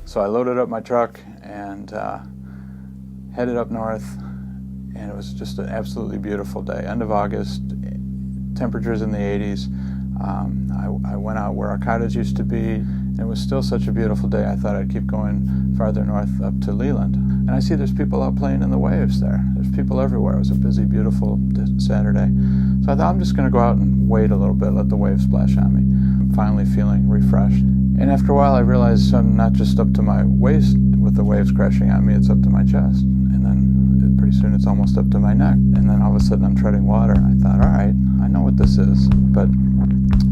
So I loaded up my truck and headed up north, and it was just an absolutely beautiful day. End of August, temperatures in the 80s. I went out where our cottage used to be, and it was still such a beautiful day. I thought I'd keep going farther north up to Leland. And I see there's people out playing in the waves there. There's people everywhere. It was a busy, beautiful Saturday. So I thought I'm just going to go out and wait a little bit, let the waves splash on me. I'm finally feeling refreshed. And after a while, I realized I'm not just up to my waist with the waves crashing on me, it's up to my chest. And then pretty soon it's almost up to my neck. And then all of a sudden I'm treading water. And I thought, all right, I know what this is. But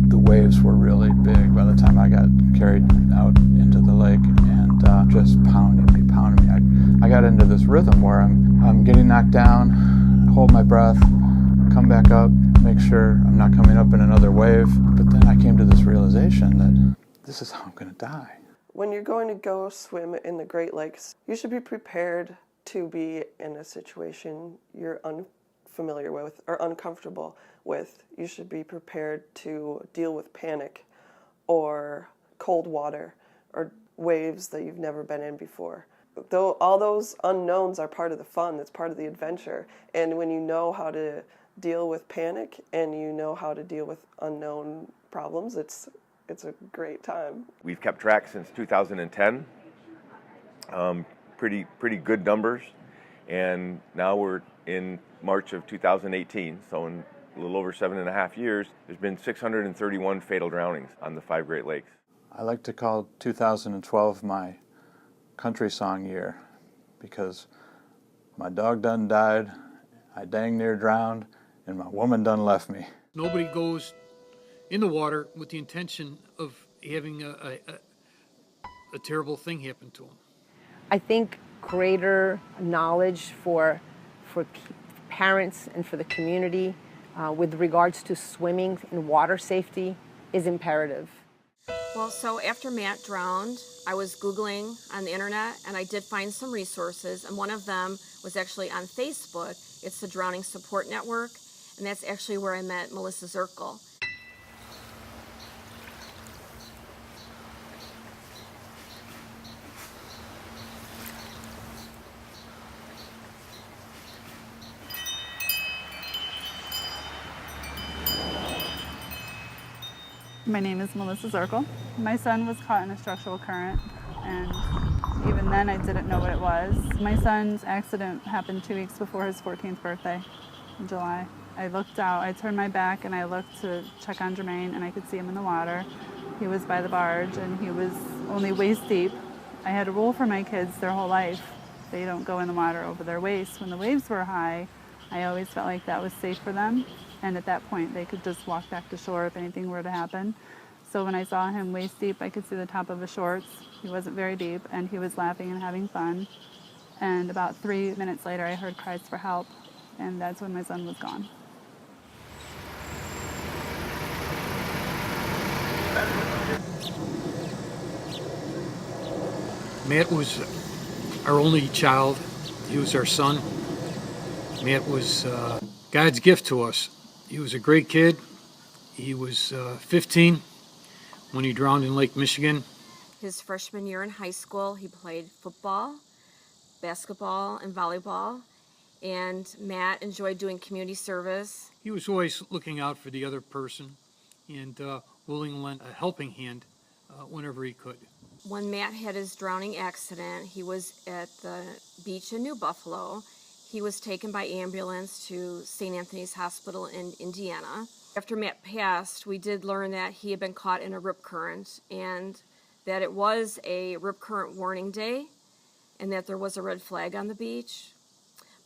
the waves were really big by the time I got carried out into the lake, and just pounding me. I got into this rhythm where I'm getting knocked down, hold my breath, come back up, make sure I'm not coming up in another wave. But then I came to this realization that this is how I'm going to die. When you're going to go swim in the Great Lakes, you should be prepared to be in a situation you're unfamiliar with or uncomfortable with. You should be prepared to deal with panic or cold water or waves that you've never been in before. Though all those unknowns are part of the fun, it's part of the adventure. And when you know how to deal with panic and you know how to deal with unknown problems, it's a great time. We've kept track since 2010, pretty good numbers, and now we're in March of 2018, so in a little over 7.5 years, there's been 631 fatal drownings on the 5 Great Lakes. I like to call 2012 my country song year, because my dog done died, I dang near drowned, and my woman done left me. Nobody goes in the water with the intention of having a terrible thing happen to them. I think greater knowledge for parents and for the community with regards to swimming and water safety is imperative. Well, so after Matt drowned, I was Googling on the internet, and I did find some resources, and one of them was actually on Facebook. It's the Drowning Support Network, and that's actually where I met Melissa Zirkle. My name is Melissa Zirkle. My son was caught in a structural current, and even then I didn't know what it was. My son's accident happened 2 weeks before his 14th birthday in July. I looked out, I turned my back and I looked to check on Jermaine, and I could see him in the water. He was by the barge and he was only waist deep. I had a rule for my kids their whole life. They don't go in the water over their waist. When the waves were high, I always felt like that was safe for them. And at that point, they could just walk back to shore if anything were to happen. So when I saw him waist deep, I could see the top of his shorts. He wasn't very deep, and he was laughing and having fun. And about 3 minutes later, I heard cries for help, and that's when my son was gone. Matt was our only child. He was our son. Matt was God's gift to us. He was a great kid. He was 15 when he drowned in Lake Michigan. His freshman year in high school, he played football, basketball, and volleyball. And Matt enjoyed doing community service. He was always looking out for the other person and willing to lend a helping hand whenever he could. When Matt had his drowning accident, he was at the beach in New Buffalo. He was taken by ambulance to St. Anthony's Hospital in Indiana. After Matt passed, we did learn that he had been caught in a rip current and that it was a rip current warning day and that there was a red flag on the beach.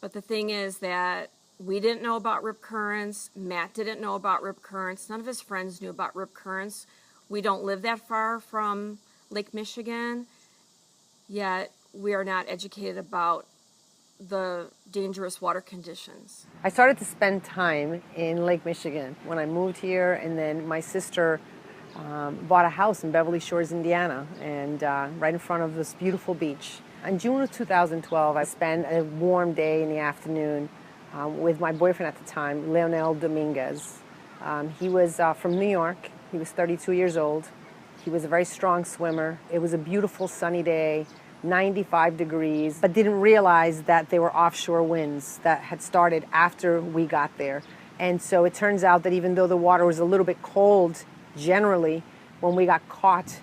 But the thing is that we didn't know about rip currents. Matt didn't know about rip currents. None of his friends knew about rip currents. We don't live that far from Lake Michigan, yet we are not educated about the dangerous water conditions. I started to spend time in Lake Michigan when I moved here, and then my sister bought a house in Beverly Shores, Indiana, and right in front of this beautiful beach. In June of 2012, I spent a warm day in the afternoon with my boyfriend at the time, Leonel Dominguez. He was from New York. He was 32 years old. He was a very strong swimmer. It was a beautiful sunny day, 95 degrees, but didn't realize that they were offshore winds that had started after we got there. And so it turns out that even though the water was a little bit cold generally, when we got caught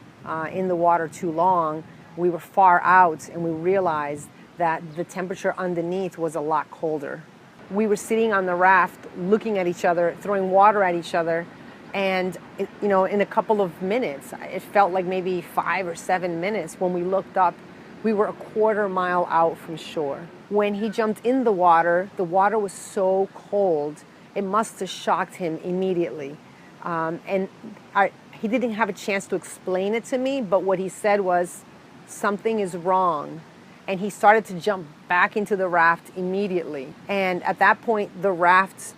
in the water too long, we were far out and we realized that the temperature underneath was a lot colder. We were sitting on the raft looking at each other, throwing water at each other, and in a couple of minutes, it felt like maybe 5 or 7 minutes, when we looked up, we were a quarter mile out from shore. When he jumped in the water was so cold, it must have shocked him immediately. He didn't have a chance to explain it to me, but what he said was, "Something is wrong." And he started to jump back into the raft immediately. And at that point, the raft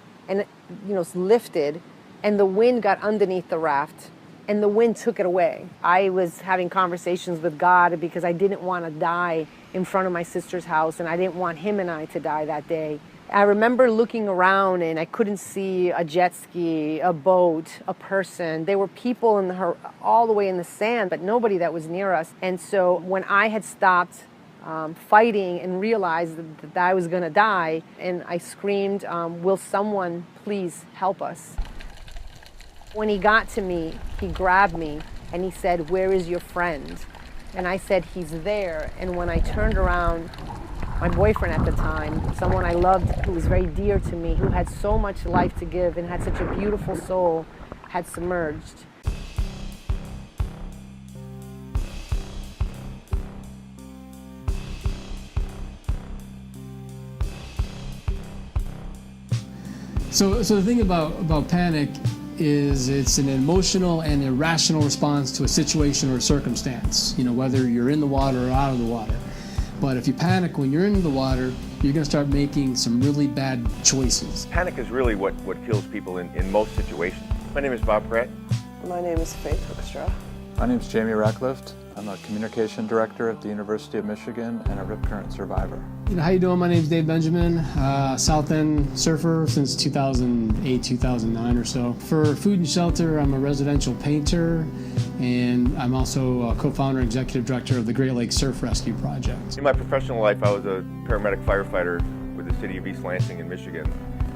lifted, and the wind got underneath the raft, and the wind took it away. I was having conversations with God because I didn't want to die in front of my sister's house, and I didn't want him and I to die that day. I remember looking around, and I couldn't see a jet ski, a boat, a person. There were people all the way in the sand, but nobody that was near us. And so when I had stopped fighting and realized that I was going to die, and I screamed, "Will someone please help us?" When he got to me, he grabbed me and he said, "Where is your friend?" And I said, "He's there." And when I turned around, my boyfriend at the time, someone I loved, who was very dear to me, who had so much life to give and had such a beautiful soul, had submerged. So the thing about panic is it's an emotional and irrational response to a situation or a circumstance, whether you're in the water or out of the water. But if you panic when you're in the water, you're going to start making some really bad choices. Panic is really what kills people in most situations. My name is Bob Pratt. My name is Faith Hoekstra. My name is Jamie Racklift. I'm a communication director at the University of Michigan and a Rip Current survivor. How you doing? My name's Dave Benjamin, South End surfer since 2008, 2009 or so. For Food and Shelter, I'm a residential painter, and I'm also a co-founder and executive director of the Great Lakes Surf Rescue Project. In my professional life, I was a paramedic firefighter with the city of East Lansing in Michigan.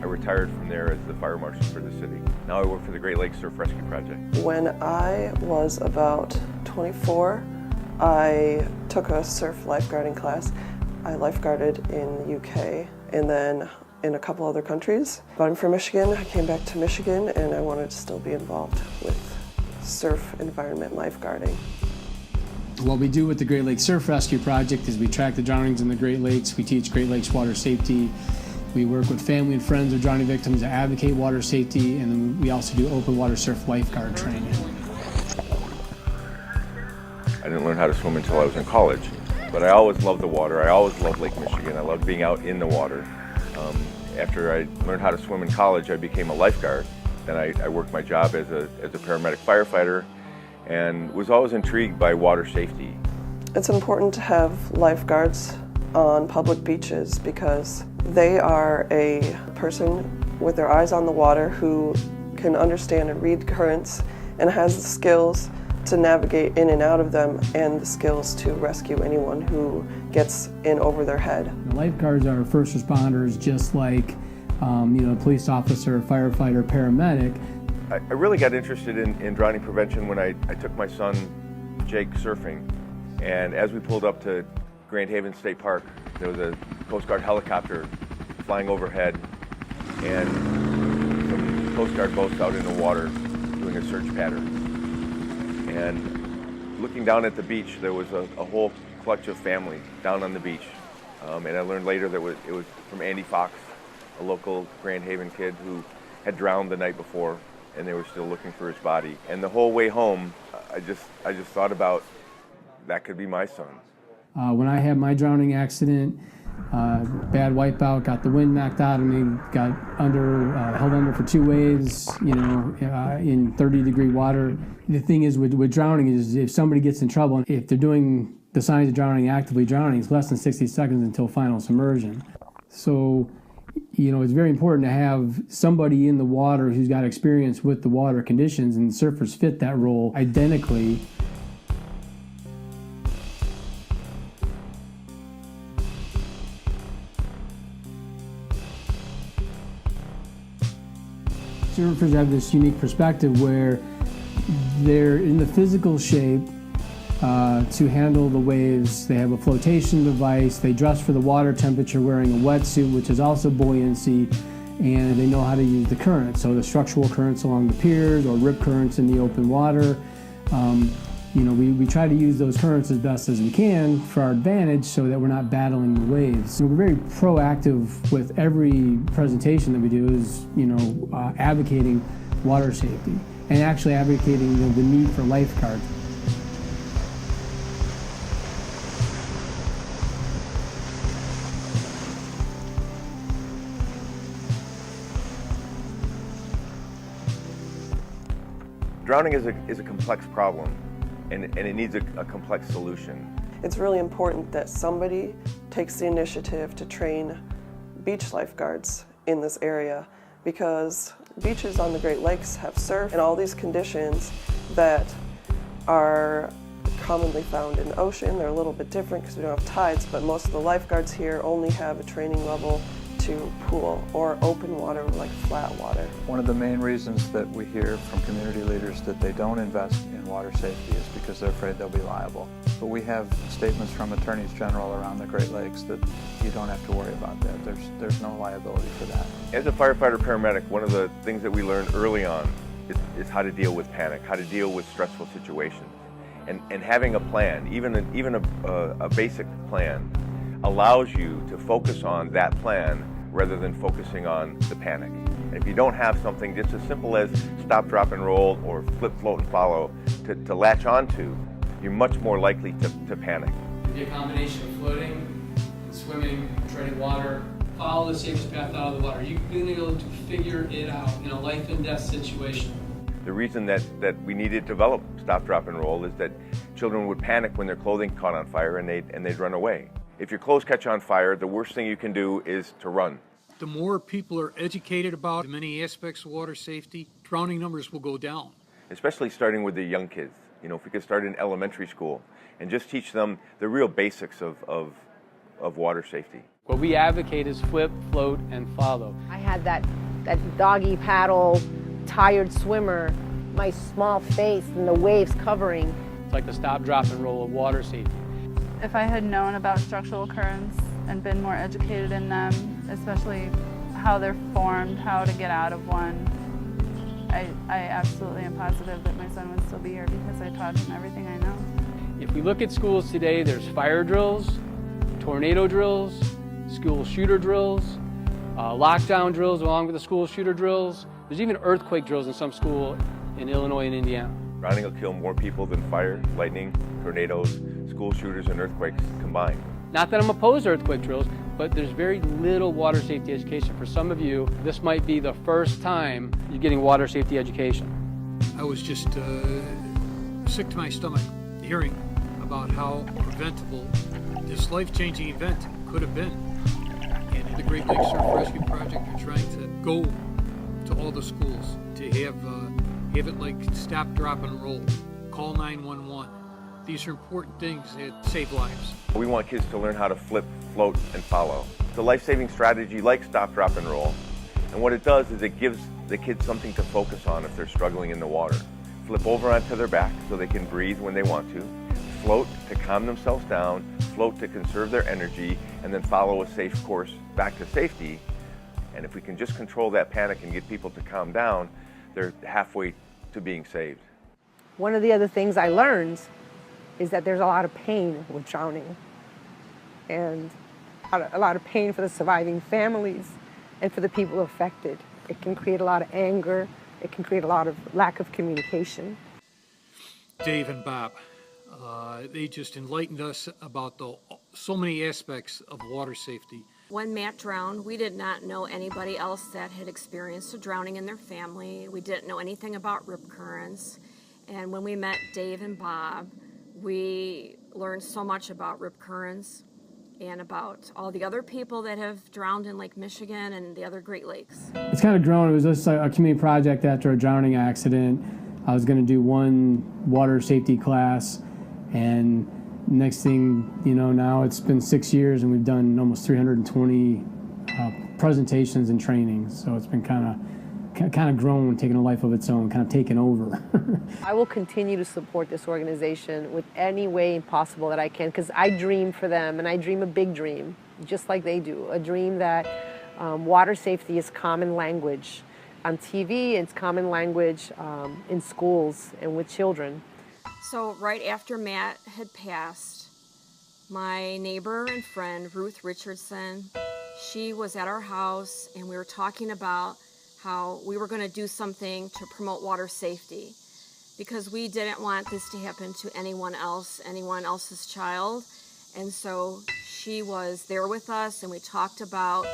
I retired from there as the fire marshal for the city. Now I work for the Great Lakes Surf Rescue Project. When I was about 24, I took a surf lifeguarding class. I lifeguarded in the UK and then in a couple other countries. But I'm from Michigan. I came back to Michigan and I wanted to still be involved with surf environment lifeguarding. What we do with the Great Lakes Surf Rescue Project is we track the drownings in the Great Lakes. We teach Great Lakes water safety. We work with family and friends of drowning victims to advocate water safety, and then we also do open water surf lifeguard training. I didn't learn how to swim until I was in college, but I always loved the water. I always loved Lake Michigan. I loved being out in the water. After I learned how to swim in college, I became a lifeguard. Then I worked my job as a paramedic firefighter and was always intrigued by water safety. It's important to have lifeguards on public beaches because they are a person with their eyes on the water who can understand and read currents and has the skills to navigate in and out of them and the skills to rescue anyone who gets in over their head. The lifeguards are first responders just like a police officer, firefighter, paramedic. I really got interested in drowning prevention when I took my son Jake surfing, and as we pulled up to Grand Haven State Park, there was a Coast Guard helicopter flying overhead and some Coast Guard boats out in the water doing a search pattern. And looking down at the beach, there was a whole clutch of family down on the beach. And I learned later that it was from Andy Fox, a local Grand Haven kid who had drowned the night before, and they were still looking for his body. And the whole way home, I just thought about that could be my son. When I had my drowning accident, bad wipeout, got the wind knocked out of me, got held under for 2 waves, in 30-degree water. The thing is with drowning is if somebody gets in trouble, if they're doing the signs of drowning, actively drowning, it's less than 60 seconds until final submersion. So it's very important to have somebody in the water who's got experience with the water conditions, and surfers fit that role identically. Surfers have this unique perspective where they're in the physical shape to handle the waves. They have a flotation device. They dress for the water temperature wearing a wetsuit, which is also buoyancy, and they know how to use the currents. So the structural currents along the piers or rip currents in the open water. We try to use those currents as best as we can for our advantage so that we're not battling the waves. So we're very proactive with every presentation that we do is, advocating water safety and actually advocating the need for lifeguards. Drowning is a complex problem, and it needs a complex solution. It's really important that somebody takes the initiative to train beach lifeguards in this area, because beaches on the Great Lakes have surf and all these conditions that are commonly found in the ocean. They're a little bit different because we don't have tides, but most of the lifeguards here only have a training level to pool or open water like flat water. One of the main reasons that we hear from community leaders that they don't invest in water safety is because they're afraid they'll be liable. But we have statements from attorneys general around the Great Lakes that you don't have to worry about that. There's no liability for that. As a firefighter paramedic, one of the things that we learned early on is how to deal with panic, how to deal with stressful situations. And having a plan, even a basic plan, allows you to focus on that plan rather than focusing on the panic. And if you don't have something just as simple as stop, drop, and roll, or flip, float, and follow to latch onto, you're much more likely to panic. It'd be a combination of floating, and swimming, treading water, follow the safest path out of the water. You've been able to figure it out in a life and death situation. The reason that we needed to develop stop, drop, and roll is that children would panic when their clothing caught on fire and they'd run away. If your clothes catch on fire, the worst thing you can do is to run. The more people are educated about the many aspects of water safety, drowning numbers will go down. Especially starting with the young kids. If we could start in elementary school and just teach them the real basics of water safety. What we advocate is flip, float, and follow. I had that doggy paddle, tired swimmer, my small face and the waves covering. It's like the stop, drop, and roll of water safety. If I had known about structural currents and been more educated in them, especially how they're formed, how to get out of one, I absolutely am positive that my son would still be here because I taught him everything I know. If we look at schools today, there's fire drills, tornado drills, school shooter drills, lockdown drills along with the school shooter drills. There's even earthquake drills in some schools in Illinois and Indiana. Drowning will kill more people than fire, lightning, tornadoes, school shooters, and earthquakes combined. Not that I'm opposed to earthquake drills, but there's very little water safety education. For some of you, this might be the first time you're getting water safety education. I was just sick to my stomach hearing about how preventable this life-changing event could have been. And in the Great Lakes Surf Rescue Project, they're trying to go to all the schools to have it like stop, drop, and roll. Call 911. These are important things that save lives. We want kids to learn how to flip, float, and follow. It's a life-saving strategy like stop, drop, and roll. And what it does is it gives the kids something to focus on if they're struggling in the water. Flip over onto their back so they can breathe when they want to. Float to calm themselves down. Float to conserve their energy. And then follow a safe course back to safety. And if we can just control that panic and get people to calm down, they're halfway to being saved. One of the other things I learned is that there's a lot of pain with drowning, and a lot of pain for the surviving families and for the people affected. It can create a lot of anger. It can create a lot of lack of communication. Dave and Bob, they just enlightened us about so many aspects of water safety. When Matt drowned, we did not know anybody else that had experienced a drowning in their family. We didn't know anything about rip currents. And when we met Dave and Bob, we learned so much about rip currents, and about all the other people that have drowned in Lake Michigan and the other Great Lakes. It's kind of grown. It was just a community project after a drowning accident. I was going to do one water safety class, and next thing you know, now it's been 6 years and we've done almost 320 presentations and trainings. So it's been kind of grown, taking a life of its own, kind of taken over. I will continue to support this organization with any way possible that I can, because I dream for them, and I dream a big dream, just like they do, a dream that water safety is common language on TV, it's common language in schools and with children. So right after Matt had passed, my neighbor and friend, Ruth Richardson, she was at our house, and we were talking about how we were going to do something to promote water safety, because we didn't want this to happen to anyone else's child. And so she was there with us, and we talked about,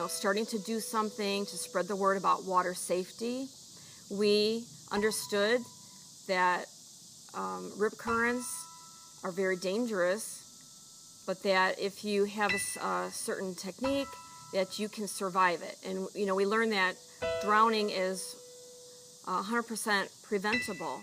starting to do something to spread the word about water safety. We understood that rip currents are very dangerous, but that if you have a certain technique, that you can survive it. And we learned that drowning is 100% preventable.